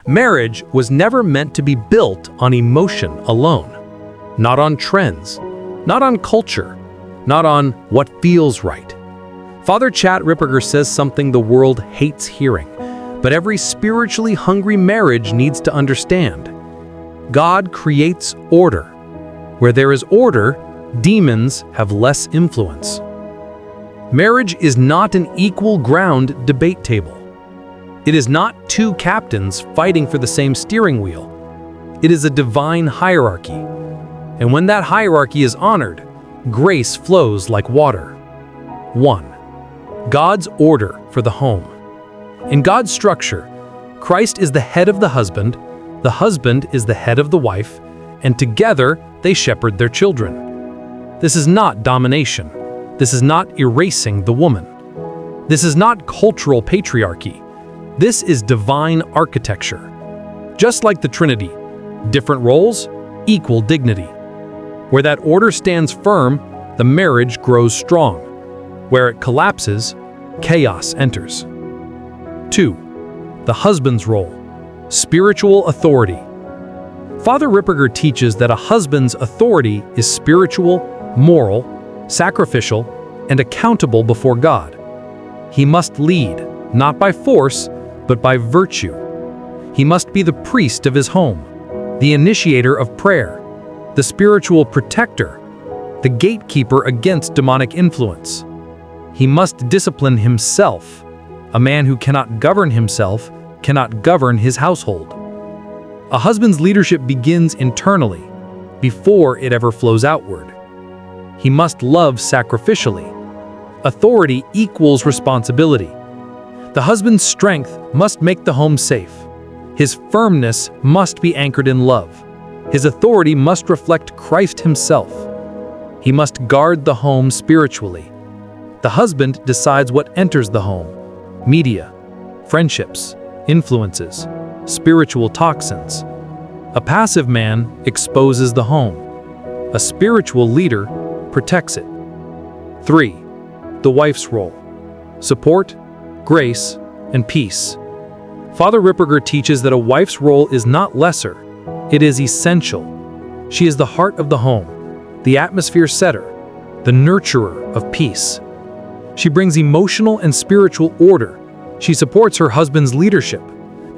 Marriage was never meant to be built on emotion alone, not on trends, not on culture, not on what feels right. Father Chad Ripperger says something the world hates hearing, but every spiritually hungry marriage needs to understand. God creates order. Where there is order, demons have less influence. Marriage is not an equal ground debate table. It is not two captains fighting for the same steering wheel. It is a divine hierarchy. And when that hierarchy is honored, grace flows like water. 1. God's order for the home. In God's structure, Christ is the head of the husband is the head of the wife, and together they shepherd their children. This is not domination. This is not erasing the woman. This is not cultural patriarchy. This is divine architecture. Just like the Trinity, different roles, equal dignity. Where that order stands firm, the marriage grows strong. Where it collapses, chaos enters. 2. The husband's role. Spiritual authority. Father Ripperger teaches that a husband's authority is spiritual, moral, sacrificial, and accountable before God. He must lead, not by force, but by virtue. He must be the priest of his home, the initiator of prayer, the spiritual protector, the gatekeeper against demonic influence. He must discipline himself. A man who cannot govern himself cannot govern his household. A husband's leadership begins internally, before it ever flows outward. He must love sacrificially. Authority equals responsibility. The husband's strength must make the home safe. His firmness must be anchored in love. His authority must reflect Christ himself. He must guard the home spiritually. The husband decides what enters the home: media, friendships, influences, spiritual toxins. A passive man exposes the home. A spiritual leader protects it. 3. The wife's role. Support, grace, and peace. Father Ripperger teaches that a wife's role is not lesser, it is essential. She is the heart of the home, the atmosphere setter, the nurturer of peace. She brings emotional and spiritual order. She supports her husband's leadership,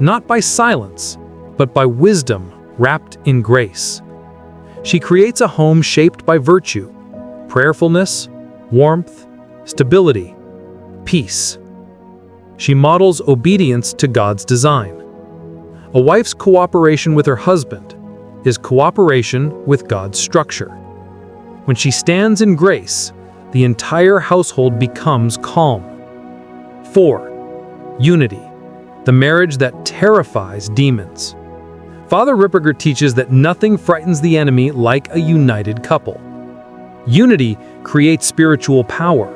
not by silence, but by wisdom wrapped in grace. She creates a home shaped by virtue, prayerfulness, warmth, stability, peace. She models obedience to God's design. A wife's cooperation with her husband is cooperation with God's structure. When she stands in grace, the entire household becomes calm. 4. Unity, the marriage that terrifies demons. Father Ripperger teaches that nothing frightens the enemy like a united couple. Unity creates spiritual power.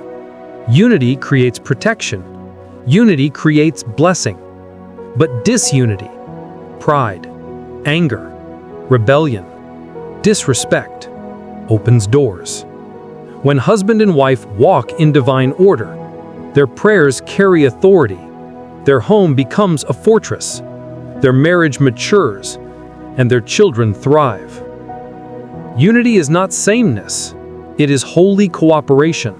Unity creates protection. Unity creates blessing. But disunity, pride, anger, rebellion, disrespect, opens doors. When husband and wife walk in divine order, their prayers carry authority. Their home becomes a fortress. Their marriage matures, and their children thrive. Unity is not sameness. It is holy cooperation.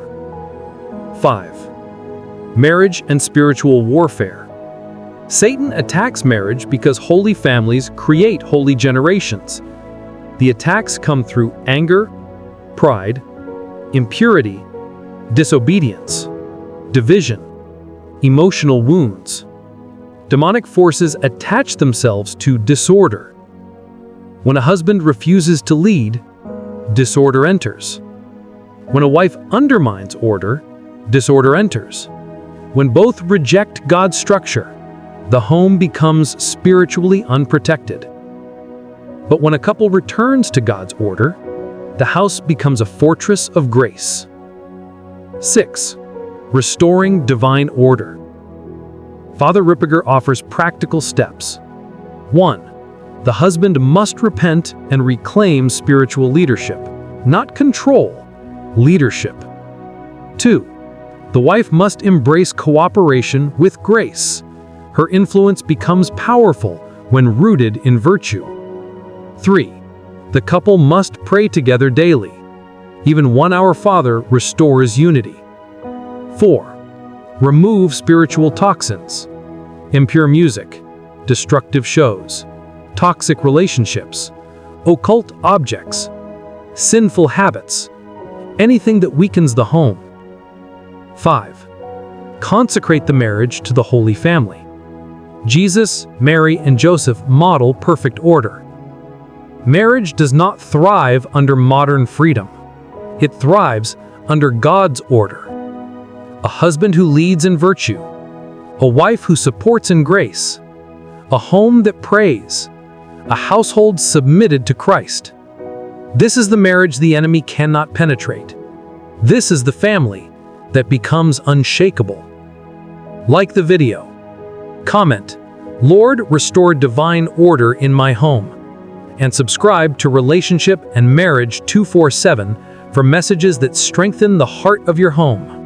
5. Marriage and spiritual warfare. Satan attacks marriage because holy families create holy generations. The attacks come through anger, pride, impurity, disobedience, division, emotional wounds. Demonic forces attach themselves to disorder. When a husband refuses to lead, disorder enters. When a wife undermines order, disorder enters. When both reject God's structure, the home becomes spiritually unprotected. But when a couple returns to God's order, the house becomes a fortress of grace. 6. Restoring divine order. Father Ripperger offers practical steps. 1. The husband must repent and reclaim spiritual leadership, not control, leadership. 2. The wife must embrace cooperation with grace. Her influence becomes powerful when rooted in virtue. 3. The couple must pray together daily. Even 1 Our Father restores unity. 4. Remove spiritual toxins. Impure music, destructive shows, toxic relationships, occult objects, sinful habits, anything that weakens the home. 5. Consecrate the marriage to the Holy Family. Jesus, Mary, and Joseph model perfect order. Marriage does not thrive under modern freedom. It thrives under God's order. A husband who leads in virtue, a wife who supports in grace, a home that prays, a household submitted to Christ. This is the marriage the enemy cannot penetrate. This is the family that becomes unshakable. Like the video. Comment, "Lord, restore divine order in my home." And subscribe to Relationship and Marriage 247 for messages that strengthen the heart of your home.